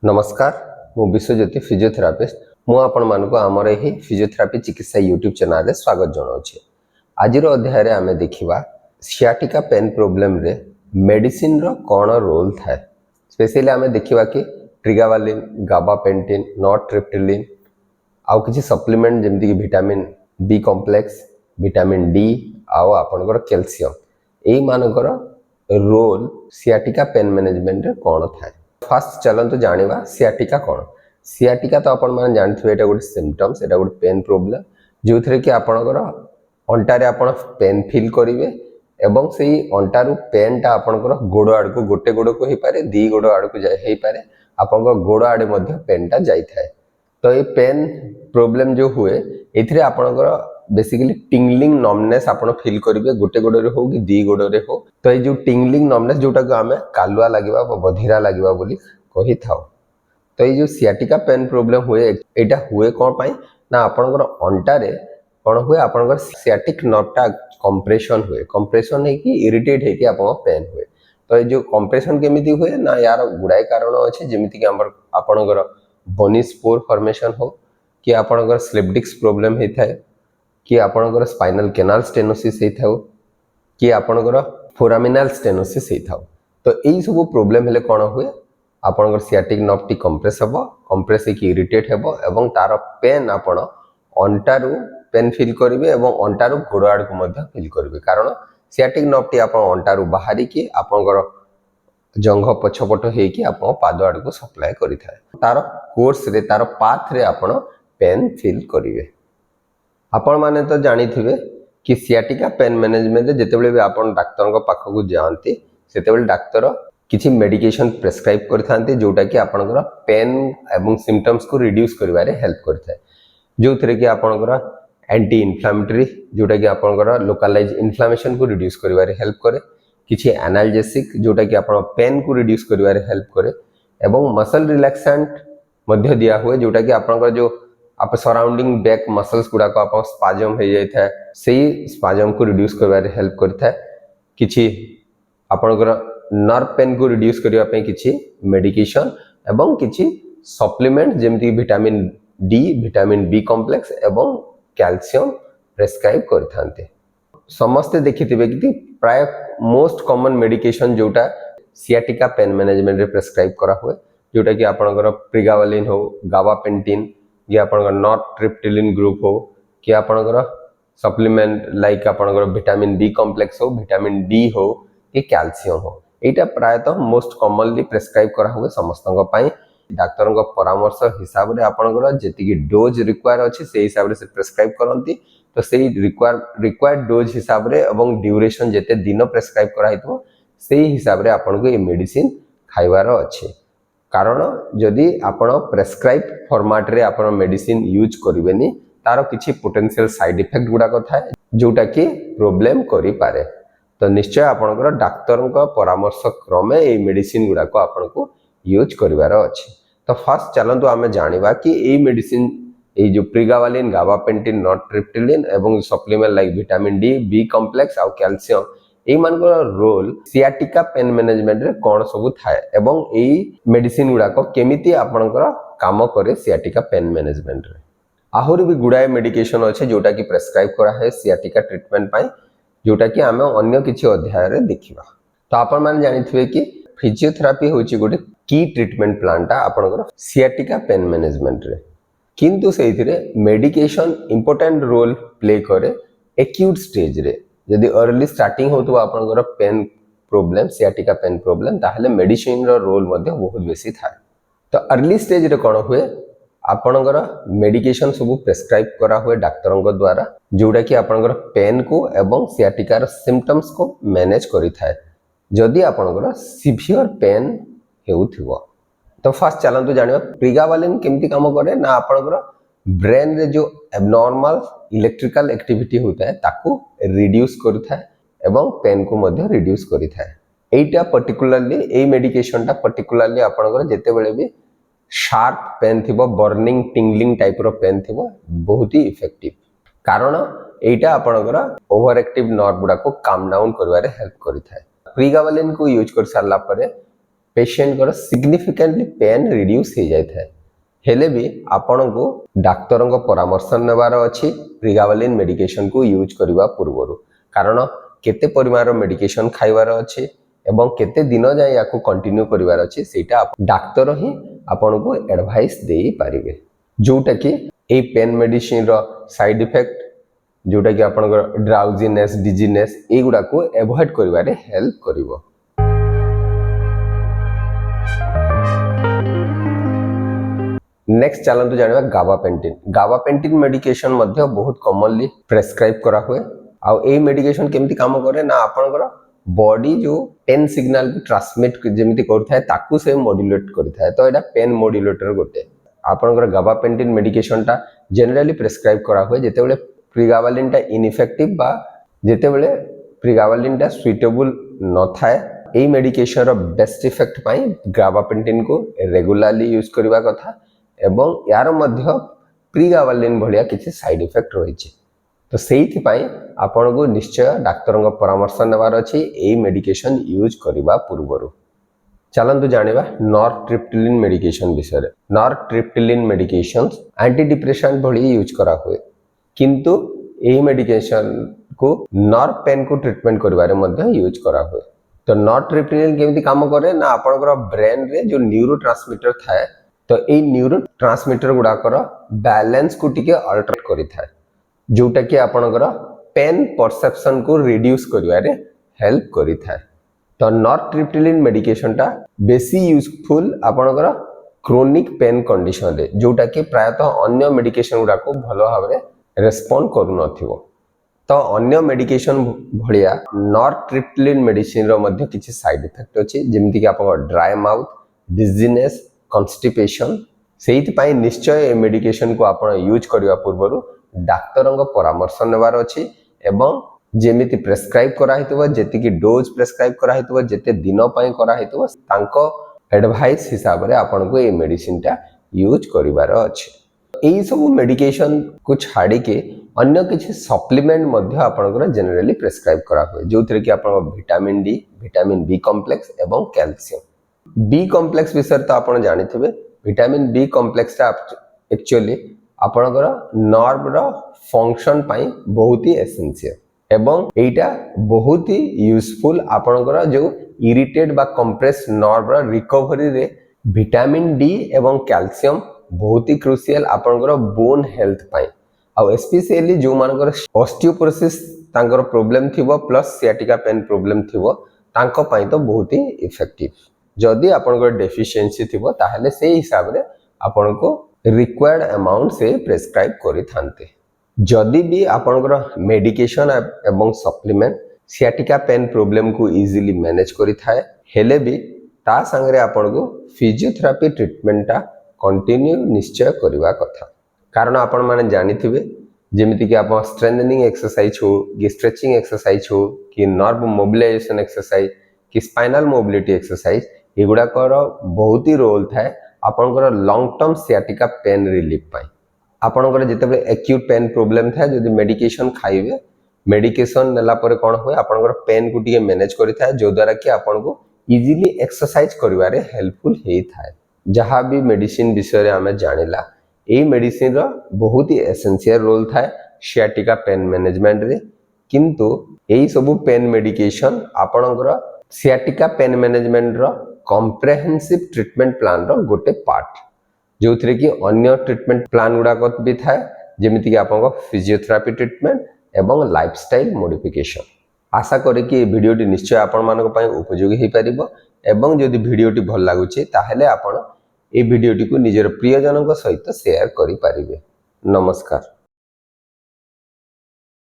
नमस्कार मु विश्वज्योति फिजियोथेरापिस्ट मु आपण मानक आमर यही फिजियोथेरापी चिकित्सा यूट्यूब चैनल रे स्वागत जनाऊे। आज अध्याय रे आमे देखिबा सियाटिका पेन प्रॉब्लम रे मेडिसिन रो कौन रोल थाए। स्पेशली आमे देखिबा कि ट्रिगावालिन, गाबापेंटिन, नॉरट्रिप्टिलिन आउ किछि सप्लीमेंट जेमति कि vitamin B complex, vitamin D आउ आपनकर कैल्शियम एई मानकर रोल सियाटिका पेन मैनेजमेंट रे कौन थाए। फास्ट चलते जाना सियाटिका कौन। सियाटिका तो आपण मैंने जानते हैं, गोटे सिम्पटम्स, एटा गोटे पेन प्रोब्लेम जो थे कि आपणकर अंटारे आपण पेन फील करेंगे एवं से अंटारू पेनटा आपणकर गोड़ आड़ को, गोटे गोड़ को हो पारे, दी गोड़ आड़ को हो पारे, आपण गोड़ आड़े पेनटा जाए। तो ये पेन प्रोब्लेम जो हुए ये आपणकर बेसिकली टिंगलिंग नमनेस आपण फील करेंगे, गोटे गोड़े हो कि दी गोड़े हो। तो ये जो टिंगलिंग नमनेस जोटा को आम कालुआ लगे बधिरा लगे बोली कही था। तो ये जो सियाटिका पेन प्रोब्लेम हुए यहाँ हुए कौन पाई ना आपणकर अंटारे कौन हुए, आपणकर सियाटिक नर्वटा कंप्रेशन हुए, कंप्रेशन है कि इरिटेट है कि आपन पेन हुए। तो ये जो कंप्रेशन केमिति हुए ना यार गुड़ाए कारण अच्छे, जमीती कि आपणकर बोनी स्पोर फॉर्मेशन हो कि आपणकर स्लिप डिस्क प्रोब्लेम होता है कि आपणकर स्पाइनल केनाल स्टेनोसिस होता है कि आपणकर फोरामिनाल स्टेनोसिस होता है। तो यही सब प्रोब्लेम हेले कौन हुए, आपणकर सियाटिक नर्वटी कंप्रेस हम, कंप्रेस होकर इरिटेट हम एवं तार पेन आपण अंटारू पेन फील करेंगे एवं अंटारू गोड़ आड़ को फील करेंगे। कारण सियाटिक नर्वटी आप अंटारू बाहरी की आपणकर जंघ पछपट हो पाद आड़ को सप्लाय करें, तार कोर्स रे तार पाथ रे आपण पेन फील करेंगे। आपण माने तो जानी थे कि सियाटिका पेन मैनेजमेंट जितेबाला भी आप डाक्तर पाखक जाती से डाक्तर किसी मेडिकेशन प्रेस्क्राइब करते जोटा कि आपणकर पेन एवं सिम्पटम्स को रिड्यूस करिवारे हेल्प करता है, जो थे कि आपणकर एंटी इन्फ्लामेटरी जोटा कि आपणकर लोकलाइज इन्फ्लामेशन को रिड्यूस करिवारे हेल्प करे, किसी एनाल्जेसिक जोटा कि आपण पेन को रिड्यूस करिवारे हेल्प करे एवं मसल रिलैक्सेंट मध्य दिया हुए जोटा कि आपणकर जो आप सराउंडिंग बैक मसल्स गुड़ाक आप स्पाजम हो जाए से स्पाजम को रिड्यूस करिवारे हेल्प करता है। किछि आपणकर नर्व पेन को रिड्यूस करने किछि मेडिकेशन एवं किछि सप्लीमेंट जेमती vitamin D, vitamin B complex एवं कैल्शियम प्रेस्क्राइब करथांते। समस्ते देखिथिबे कि प्राय मोस्ट कॉमन मेडिकेशन जोटा सियाटिका पेन मैनेजमेंट रे प्रेस्क्राइब करा हुए जोटा कि आपणकर प्रिगावालिन हो, गाबापेंटिन कि आपणकर नॉरट्रिप्टिलिन ग्रुप हो कि आपणकर सप्लीमेंट लाइक आपणकर विटामिन बी कॉम्प्लेक्स हो, विटामिन डी हो कि कैल्शियम हो, यहाँ प्रायतः मोस्ट कॉमनली प्रेस्क्राइब करा हुए समस्त डाक्तर परामर्श हिसाब से आपणकर जी डोज रिक्वायर अच्छे से हिसाब से प्रेस्क्राइब करती। तो से रिक्वायर्ड डोज हिसाब से एवं ड्यूरेशन जिते दिन प्रेस्क्राइब कराई से हिसाब से आपको ये मेडिसिन खाइबार अच्छे। कारण जदि आपण प्रेस्क्राइब फॉर्मेट रे आपण मेडिसिन यूज करेंगे तार किसी पोटेंशियल साइड इफेक्ट गुड़ाक थाए जोटा कि प्रोब्लेम करि पारे। तो निश्चय आपणकर डाक्तर परामर्श क्रमे ये मेडिसिन गुड़ाक आपको यूज करिवार अच्छे। तो फास्ट चलतु आम जाना कि ये मेडिसिन ये जो प्रिगावालिन, गाबापेंटिन, नॉरट्रिप्टिलिन एवं supplement like vitamin D, B complex आउ कैल्शियम ये मानकर रोल सियाटिका पेन मैनेजमेंट रे कौन सब थाए एवं यही मेडिसिन गुड़ाक केमिति आपणकर काम करे सियाटिका पेन मैनेजमेंट रे। आहरी भी गुड़ाए मेडिकेशन अच्छे जोटा कि प्रेस्क्राइब करा है सियाटिका ट्रीटमेंट पाई जोटा कि आम अन्य किसी अध्याय रे देखिबा। तो आपण माने जानिथिबे कि फिजियोथेरापी होची गोटे की ट्रीटमेंट प्लानटा आपणकर सियाटिका पेन मैनेजमेंट रे, किंतु सेइथिरे मेडिकेशन इंपोर्टेंट रोल प्ले करे एक्यूट स्टेज रे। यदि अर्ली स्टार्टिंग होतो आपणकर pain problem, sciatica pain problem, ताहले मेडिसिन रो रोल मध्ये बहुत बेसी थाए। तो अर्ली स्टेज रे कोन हुए, आपणकर मेडिकेशन सब प्रेस्क्राइब करा हुए डाक्तर द्वारा जोटा कि आपणकर पेन को एवं सियाटिकार सिम्पटम्स को मैनेज करि थाए जदि आपणकर सीवियर पेन हेउथिबो। तो फास्ट चलतु जानिबा प्रिगावालिन केमती काम करे ना आपणकर ब्रेन रे जो एबनॉर्मल इलेक्ट्रिकल एक्टिविटी होता है ताकू रिड्यूस करिथाए एवं पेन को मध्य रिड्यूस करिथाए। एटा पर्टिकुलरली ए मेडिकेशन टा पर्टिकुलरली आपणकर जेते बेले भी शार्प पेन थी, बर्निंग टिंगलिंग टाइप रो पेन थी, बहुत ही इफेक्टिव। कारण एटा आपणकर ओवर एक्टिव नर्व गुड़ा को काम डाउन करवारे हेल्प करिथाए। प्रिगावालिन को यूज कर सारला परे पेशेंट को सिग्निफिकेंटली पेन रिड्यूस हो जाए हेले भी आपण को डाक्तर परामर्श नेबार अच्छी प्रिगावालिन मेडिकेशन को यूज करने पूर्व कारण केते परिमाण मेडिकेशन खाइबार अच्छे एवं केते दिन जाए या कंटिन्यू करिवार अच्छे सेटा डाक्तर ही आपण को एडवाइस दे पारिबे जोटा कि ए पेन मेडिसिन रो साइड इफेक्ट जोटा कि आपण ड्राउजीनेस डिजीनेस एगुडा को एवॉइड करिवारे हेल्प करिवो। नेक्स्ट चलते जाना गाबापेंटिन। गाबापेंटिन मेडिकेशन मध्य बहुत कॉमनली प्रेस्क्राइब करा हुए आ ए मेडिकेशन केमती काम करे ना आपनकर बॉडी जो पेन सिग्नल ट्रांसमिट जेमती करथाय ताकू से मॉड्यूलेट करथाय तो एटा पेन मॉड्यूलेटर गोटे आपनकर गाबापेंटिन मेडिकेशन टा जनरली प्रेस्क्राइब करा हुए जेतेबेले प्रिगावालिन टा इनइफेक्टिव बा जेतेबेले प्रिगावालिन टा सुइटेबल न थाए ए मेडिकेशन रो बेस्ट इफेक्ट पाई गाबापेंटिन को रेगुलरली यूज करबा कथा एवं यार मध्य प्रिगावालिन भलिया किसी साइड इफेक्ट रही तो से आपण को निश्चय डाक्तर परामर्श नेबार अच्छी ए मेडिकेशन यूज करने पूर्व। चलतु जाना नॉरट्रिप्टिलिन मेडिकेशन विषय। नॉरट्रिप्टिलिन मेडिकेशन एंटी डिप्रेसेंट भली यूज करा हुए किंतु ए मेडिकेशन को नर्व पेन को ट्रीटमेंट करिवारे यूज करा हुए। तो नॉरट्रिप्टिलिन केमती काम करे ना आपनकर ब्रेन रे जो न्यूरोट्रांसमीटर थाए तो ये न्यूरो ट्रांसमीटर गुड़ाकर बैलेंस को टिके अल्टर करि थाए जोटा कि आपनकर पेन परसेप्शन को रिड्यूस करिवारे हेल्प करि थाए। तो नॉरट्रिप्टिलिन मेडिकेशन टा बेसी यूजफुल आपनकर क्रोनिक पेन कंडीशन रे जोटा कि प्रायतः अन्य मेडिकेशन गुड़ा को भलो भाबरे रेस्पोंड करू नथिवो। तो अन्य मेडिकेशन भलिया नॉरट्रिप्टिलिन मेडिसिन रो मध्य किछि साइड इफेक्ट अछि जेमिति कि आपन ड्राई माउथ डिजीनेस कन्स्टिपेशन से निश्चय ए मेडिकेशन को आपण यूज करने पूर्व डाक्तर परामर्श नेबार अच्छी एवं जेमिति प्रेस्क्राइब कराइतबो जेतिकी डोज प्रेस्क्राइब कराइतबो जेते दिन पई कराइतबो तांको एडवाइस हिसाब रे आपण को ए मेडिसिन टा यूज करिवार अछि। एई सब मेडिकेशन को छाड़ी के अन्य किछि सप्लीमेंट मध्य आपनकर जनरली प्रेस्क्राइब करा हुए जोथरे कि आपण vitamin D vitamin B complex एवं कैल्शियम। बी कॉम्प्लेक्स विषय तो आप जानी विटामिन बी कॉम्प्लेक्स एक्चुअली आपनकर नर्व रो फंक्शन पाई बहुत ही एसेंशियल एवं एटा बहुत ही यूजफुल आपनकर जो इरिटेट बा कंप्रेस नर्व रो रिकवरी रे विटामिन डी एवं कैल्शियम बहुत ही क्रुशियल आपनकर बोन हेल्थ पाई आ स्पेशली जो मानकर ऑस्टियोपोरोसिस तांकर प्रॉब्लम थिबो प्लस सियाटिका पेन प्रॉब्लम थिबो तांको पाई तो बहुत ही इफेक्टिव। जदि आपनकर डेफिशिएंसी थिबो ताहले से हिसाब रे आपन को रिक्वायर्ड अमाउंट से प्रेस्क्राइब करि थांते। जदि भी आपनकर मेडिकेशन एवं सप्लीमेंट सियाटिका पेन प्रॉब्लम को इजीली मैनेज करि थाए हेले भी ता संगे आपन को फिजियोथेरापी ट्रीटमेंट ता कंटिन्यू निश्चय करबा कथा कारण आपण माने जानि थिबे जेमिति कि आप स्ट्रेंथनिंग एक्सरसाइज हो कि स्ट्रेचिंग एक्सरसाइज हो कि नर्व मोबिलाइजेशन एक्सरसाइज कि स्पाइनल मोबिलिटी एक्सरसाइज एगुड़ाकर बहुत ही रोल थाए आपनकर long term sciatica pain relief पाई। आपनकर जिते एक्यूट पेन प्रॉब्लम थाए जदि मेडिकेशन खाइबे मेडिकेशन नेला परे कोन होय आपनकर पेन को टिके मैनेज करि थाए जो द्वारा कि आपन को इजीली एक्सरसाइज करिवारे हेल्पफुल हेई थाए। जहां भी मेडिसिन विषय रे हमें जानिला ए मेडिसिन रो बहुत ही एसेंशियल रोल थाए सियाटिका पेन मैनेजमेंट रे किंतु एई सब पेन मेडिकेशन आपनकर सियाटिका पेन मैनेजमेंट रो कॉम्प्रिहेंसिव ट्रीटमेंट प्लान रो गोटे पार्ट जो थरे कि अन्य ट्रीटमेंट प्लान गुडा को भी थाए जेमिति कि आपन फिजियोथेरापी ट्रीटमेंट एवं लाइफस्टाइल मॉडिफिकेशन। आशा करे कि वीडियोटी निश्चय आपण मानक पई उपयोगी हे परिबो एवं जदि वीडियोटी भल लागुचे ताहले आपण ए वीडियोटी को निजर प्रियजनक सहित शेयर करि परिबे। नमस्कार।